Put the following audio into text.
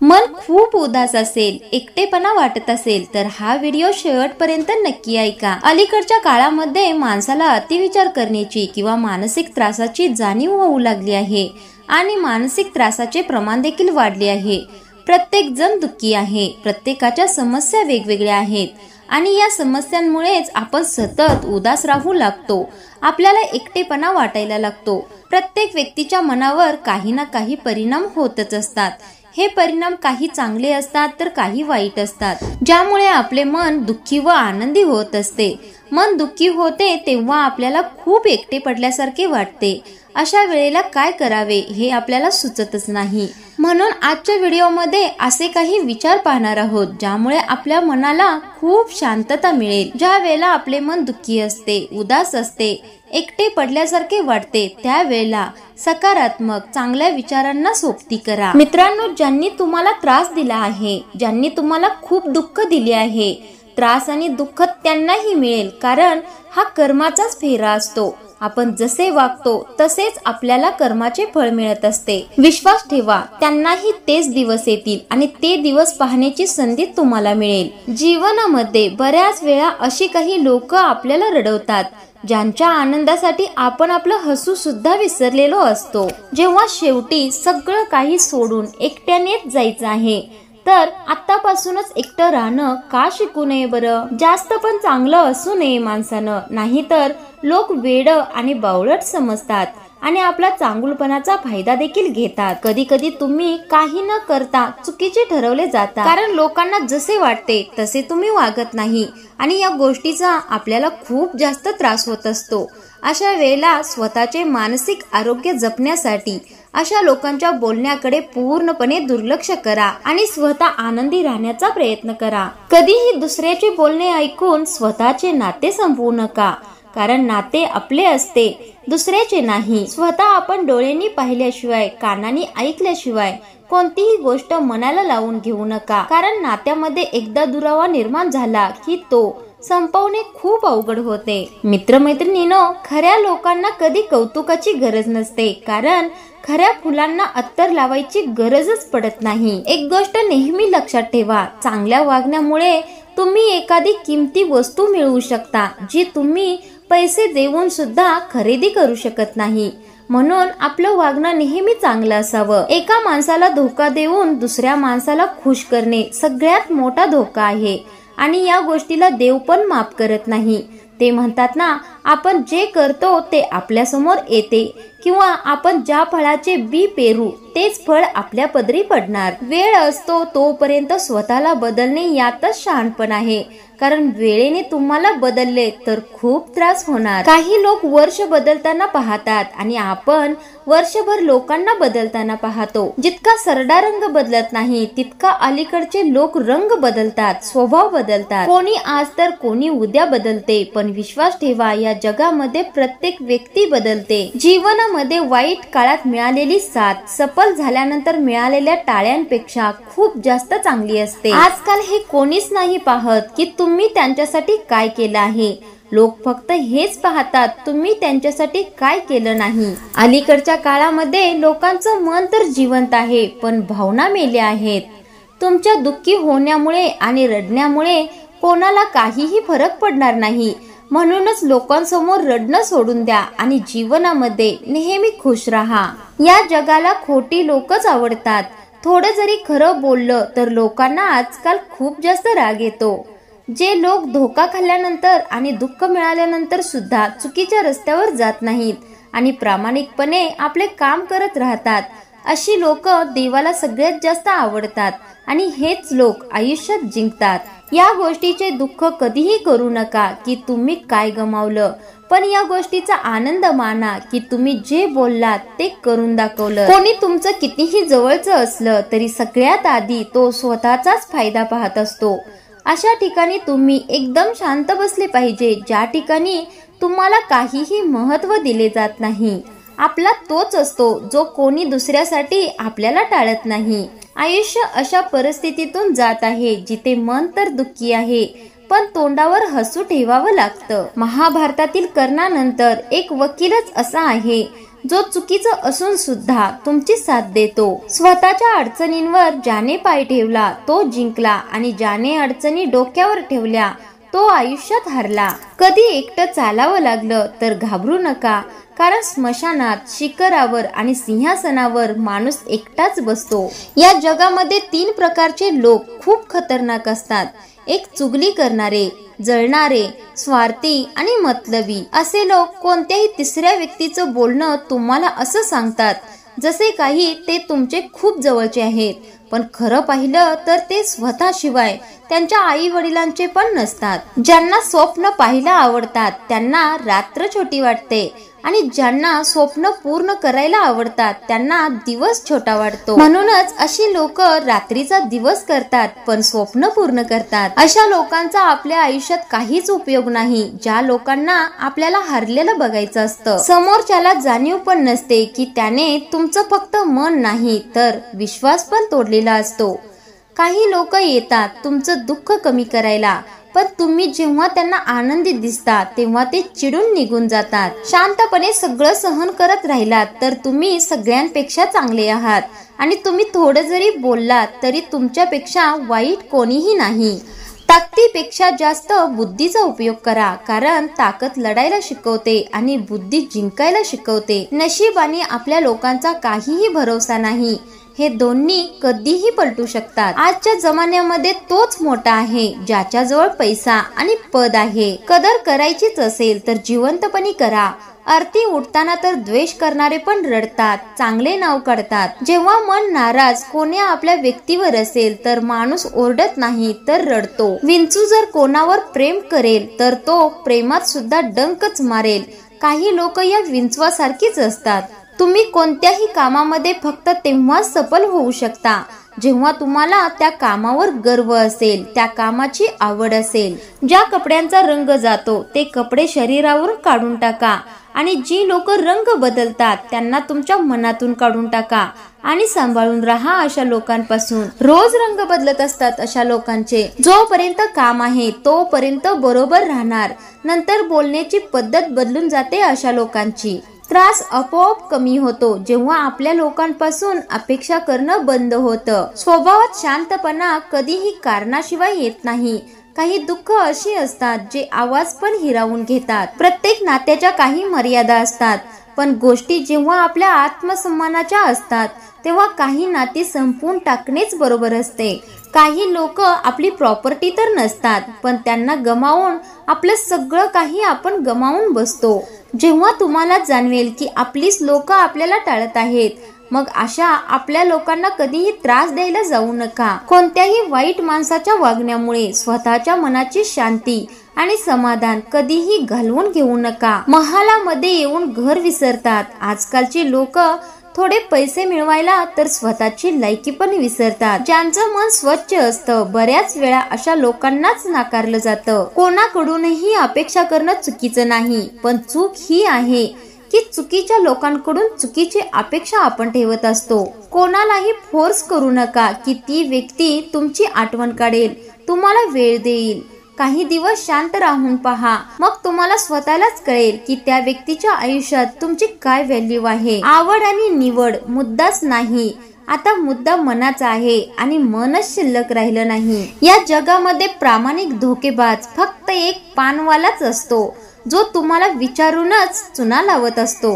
मन खूप उदास असेल, एकटेपणा वाटत असेल तर हा व्हिडिओ शेवटपर्यंत नक्की ऐका। अलीकडच्या काळामध्ये माणसाला अतिविचार करण्याची किंवा मानसिक त्रासाची जाणीव होऊ लागली आहे आणि मानसिक त्रासाचे प्रमाण देखील वाढले आहे। प्रत्येक जण दुःखी आहे, प्रत्येकाच्या समस्या वेगवेगळ्या आहेत आणि या समस्यांमुळेच आपण सतत उदास राहू लागतो। आपल्याला एकटेपणा वाटायला लागतो। प्रत्येक व्यक्तीच्या मनावर काही ना काही परिणाम होतच असतात। हे परिणाम काही चांगले असतात तर काही वाईट असतात, ज्यामुळे आपले मन दुःखी व आनंदी होत असते। मन दुःखी होते तेव्हा आपल्याला खूप एकटे पडल्यासारखे वाटते। अशा वेळेला काय करावे हे आपल्याला सुचतच नाही। म्हणून आजच्या व्हिडिओमध्ये असे काही विचार पाहणार आहोत ज्यामुळे आपल्या मनाला खूप शांतता मिळेल। ज्या वेळेला आपले मन दुःखी असते, उदास असते, एकटे पडल्यासारखे वाटते, त्यावेळेला सकारात्मक चांगल्या विचारांना सोबती करा। मित्रांनो, ज्यांनी तुम्हाला त्रास दिला आहे, ज्यांनी तुम्हाला खूप दुःख दिले आहे, त्रास आणि दुःख त्यांनाही मिळेल, कारण हा कर्माचाच फेरा असतो। आपण जसे वागतो तसेच आपल्याला कर्माचे फळ मिळत असते। विश्वास ठेवा, त्यांनाही तेच दिवस येतील आणि ते दिवस पाहण्याची संधी तुम्हाला मिळेल। जीवनामध्ये बऱ्याच वेळा अशी काही लोक आपल्याला रडवतात ज्यांच्या आनंदासाठी आपण आपलं हसू सुद्धा विसरलेलो असतो। जेव्हा शेवटी सगळं काही सोडून एकट्यानेच जायचं आहे तर आतापासूनच एकटं राहणं का शिकू नये बरं? जास्त पण चांगलं असू नये माणसानं, नाहीतर लोक वेड आणि बावळट समजतात आणि आपला चांगुलपणाचा फायदा देखील घेतात। कधी कधी तुम्ही काही न करता चुकीचे ठरवले जातात, कारण लोकांना जसे वाटते तसे तुम्ही वागत नाही आणि या गोष्टीचा आपल्याला खूप जास्त त्रास होत असतो। अशा वेळेला स्वतःचे मानसिक आरोग्य जपण्यासाठी अशा लोकांच्या बोलण्याकडे पूर्णपणे दुर्लक्ष करा आणि स्वतः आनंदी राहण्याचा प्रयत्न करा। कधीही दुसऱ्याचे बोलणे ऐकून स्वतःचे नाते संपवू नका, कारण नाते आपले असते, दुसऱ्याचे नाही। स्वतः आपण डोळ्यांनी पाहिल्याशिवाय, कानांनी ऐकल्याशिवाय कोणतीही गोष्ट मनाला लावून घेऊ नका, कारण नात्यामध्ये एकदा दुरावा निर्माण झाला की तो संपवणे खूप अवघड होते। मित्रमैत्रिणींनो, खऱ्या लोकांना कधी कौतुकाची गरज नसते, कारण खऱ्या फुलांना अत्तर लावायची गरजच पडत नाही। एक गोष्ट नेहमी लक्षात ठेवा, चांगल्या वागण्यामुळे तुम्ही एखादी किमती वस्तू मिळवू शकता जी तुम्ही पैसे देऊन सुद्धा खरेदी करू शकत नाही। म्हणून आपलं वागणं नेहमी चांगलं असावं। एका माणसाला धोका देऊन दुसऱ्या माणसाला खुश करणे सगळ्यात मोठा धोका आहे आणि या गोष्टीला देव पण माफ करत नाही। ते म्हणतात ना, आपण जे करतो ते आपल्या समोर येते, किंवा आपण ज्या फळाचे बी पेरू तेच फळ आपल्या पदरी पडणार। वेळ असतो तोपर्यंत स्वतःला बदलणे यातच शहाणपण आहे, कारण वेळेने तुम्हाला बदलले तर खूप त्रास होणार। काही लोक वर्ष बदलताना पाहतात आणि आपण वर्षभर लोकांना बदलताना पाहतो। जितका सरडा रंग बदलत नाही तितका अलीकडचे लोक रंग बदलतात, स्वभाव बदलतात। कोणी आज तर कोणी उद्या बदलते, पण विश्वास ठेवा, या जगामध्ये प्रत्येक व्यक्ती बदलते। जीवनामध्ये वाईट काळात मिळालेली साथ सफल झाल्यानंतर मिळालेल्या टाळ्यांपेक्षा खूप जास्त चांगली असते। आजकाल हे कोणीच नाही पाहत की तुम्ही त्यांच्यासाठी काय केलं आहे, लोक फक्त हेच पाहतात तुम्ही त्यांच्यासाठी काय केलं नाही। अलीकडच्या काळामध्ये लोकांचं मन तर जिवंत आहे, पण भावना मेल्या आहेत। तुमच्या दुःखी होण्यामुळे आणि रडण्यामुळे कोणाला काहीही फरक पडणार नाही। म्हणूनच लोकांसमोर रडणं सोडून द्या आणि जीवनामध्ये नेहमी खुश राहा। या जगाला खोटी लोकच आवडतात। थोडं जरी खरं बोललं तर लोकांना आजकाल खूप जास्त राग येतो। जे लोक धोका खाल्ल्यानंतर आणि दुःख मिळाल्यानंतर सुद्धा चुकीच्या रस्त्यावर जात नाहीत आणि प्रामाणिकपणे आपले काम करत राहतात, अशी लोक देवाला सगळ्यात जास्त आवडतात आणि हेच लोक आयुष्यात जिंकतात। या गोष्टीचे दुःख कधीही करू नका की तुम्ही काय गमावलं, पण या गोष्टीचा आनंद माना की तुम्ही जे बोललात ते करून दाखवलं। कोणी तुमचं कितीही जवळचं असलं तरी सगळ्यात आधी तो स्वतःचाच फायदा पाहत असतो। अशा ठिकाणी तुम्ही एकदम शांत बसले पाहिजे, ज्या ठिकाणी तुम्हाला काहीही महत्त्व दिले जात नाही। आपला तोच असतो जो कोणी दुसऱ्यासाठी आपल्याला टाळत नाही। आयुष्य अशा परिस्थितीतून जात आहे जिथे मन तर दुःखी आहे, पण तोंडावर हसू ठेवावं लागतं। महाभारतातील कर्णानंतर एक वकीलच असा आहे जो चुकीचं असून सुद्धा तुमची साथ देतो। स्वतःच्या अडचणींवर ज्याने पाय ठेवला तो जिंकला आणि ज्याने अडचणी डोक्यावर ठेवल्या तो आयुष्यात हरला। कधी एकटं चालावं लागलं तर घाबरू नका, कारण स्मशानात, शिखरावर आणि सिंहासनावर माणूस एकटाच बसतो। या जगामध्ये 3 प्रकारचे लोक खूप खतरनाक असतात। एक चुगली करणारे, जळणारे, स्वार्थी आणि मतलबी। असे लोक कोणत्याही तिसऱ्या व्यक्तीचं बोलणं तुम्हाला असं सांगतात जसे काही ते तुमचे खूप जवळचे आहेत, पण खरं पाहिलं तर ते स्वतःशिवाय त्यांच्या आई वडिलांचे पण नसतात। ज्यांना स्वप्न पाहायला आवडतात त्यांना रात्र छोटी वाटते आणि ज्यांना स्वप्न पूर्ण करायला आवडतात त्यांना दिवस छोटा वाटतो। म्हणूनच अशी लोक रात्रीचा दिवस करतात पण स्वप्न पूर्ण करतात। अशा लोकांचा आपल्या आयुष्यात काहीच उपयोग नाही, ज्या लोकांना आपल्याला हरलेलं बघायचं असतं। समोरच्याला जाणीव पण नसते की त्याने तुमचं फक्त मन नाही तर विश्वास पण तोडलेला असतो। काही लोक येतात तुमचं दुःख कमी करायला, पण तुम्ही जेव्हा त्यांना आनंदी दिसता तेव्हा ते चिडून निघून जातात। शांतपणे सगळं सहन करत राहिलात तर तुम्ही सगळ्यांपेक्षा चांगले आहात आणि तुम्ही थोडं जरी बोललात तरी तुमच्यापेक्षा वाईट कोणीही नाही। ताकदीपेक्षा जास्त बुद्धीचा उपयोग करा, कारण ताकद लढायला शिकवते आणि बुद्धी जिंकायला शिकवते। नशीब आणि आपल्या लोकांचा काहीही भरोसा नाही, हे दोन्ही कधीही पलटू शकतात। आजच्या जमान्यामध्ये तोच मोठा आहे ज्याच्याजवळ पैसा आणि पद आहे। कदर करायचीच असेल तर जिवंतपणे करा। आरती उठताना तर द्वेष करणारे पण रडतात, चांगले नाव काढतात। जेव्हा मन नाराज कोण्या आपल्या व्यक्तीवर असेल तर माणूस ओरडत नाही तर रडतो। विंचू जर कोणावर प्रेम करेल तर तो प्रेमात सुद्धा डंकच मारेल। काही लोक या विंचवासारखीच असतात। तुम्ही कोणत्याही कामामध्ये फक्त तेव्हाच सफल होऊ शकता जेव्हा तुम्हाला त्या कामावर गर्व असेल, त्या कामाची आवड असेल। ज्या कपड्यांचा रंग जातो ते कपडे शरीरावरून काढून टाका आणि जी लोक रंग बदलतात त्यांना तुमच्या मनातून काढून टाका आणि सांभाळून राहा अशा लोकांपासून। रोज रंग बदलत असतात अशा लोकांचे। जोपर्यंत काम आहे तोपर्यंत बरोबर राहणार, नंतर बोलण्याची पद्धत बदलून जाते अशा लोकांची। त्रास आपोआप कमी होतो जेव्हा आपल्या लोकांपासून अपेक्षा करणं बंद होतं। स्वभावात शांतपणा कधीही कारणाशिवाय येत नाही। काही दुःख अशी असतात जे आवाज पण हिरावून घेतात। प्रत्येक नात्याच्या काही मर्यादा असतात, पण गोष्टी जेव्हा आपल्या आत्मसन्मानाच्या असतात तेव्हा काही नाती संपवून टाकणेच बरोबर असते। काही लोक आपली प्रॉपर्टी तर नसतात, पण त्यांना गमावून आपलं सगळं काही आपण गमावून बसतो। जेव्हा तुम्हाला जाणवेल की आपलीच लोक आपल्याला टाळत आहेत, मग अशा आपल्या लोकांना कधीही त्रास द्यायला जाऊ नका। कोणत्याही वाईट माणसाच्या वागण्यामुळे स्वतःच्या मनाची शांती आणि समाधान कधीही घालवून घेऊ नका। महालामध्ये येऊन घर विसरतात। आजकालची लोक थोडे पैसे मिळवायला तर स्वतःची लायकी पण विसरतात। ज्यांचं मन स्वच्छ असतं बऱ्याच वेळा अशा लोकांनाच नाकारलं जातं। कोणाकडूनही अपेक्षा करणं चुकीचं नाही, पण चूक ही आहे की चुकीच्या लोकांकडून चुकीची अपेक्षा आपण ठेवत असतो। कोणालाही फोर्स करू नका की ती व्यक्ती तुमची आठवण काढेल, तुम्हाला वेळ देईल। काही दिवस शांत राहून पहा, मग तुम्हाला स्वतःलाच कळेल की त्या व्यक्तीच्या आयुष्यात तुमची काय व्हॅल्यू आहे। आवड आणि निवड मुद्दाच नाही, आता मुद्दा मनाचा आहे आणि मनच शिल्लक राहिलं नाही। या जगामध्ये प्रामाणिक धोकेबाज फक्त एक पानवालाच असतो, जो तुम्हाला विचारूनच चुना लावत असतो।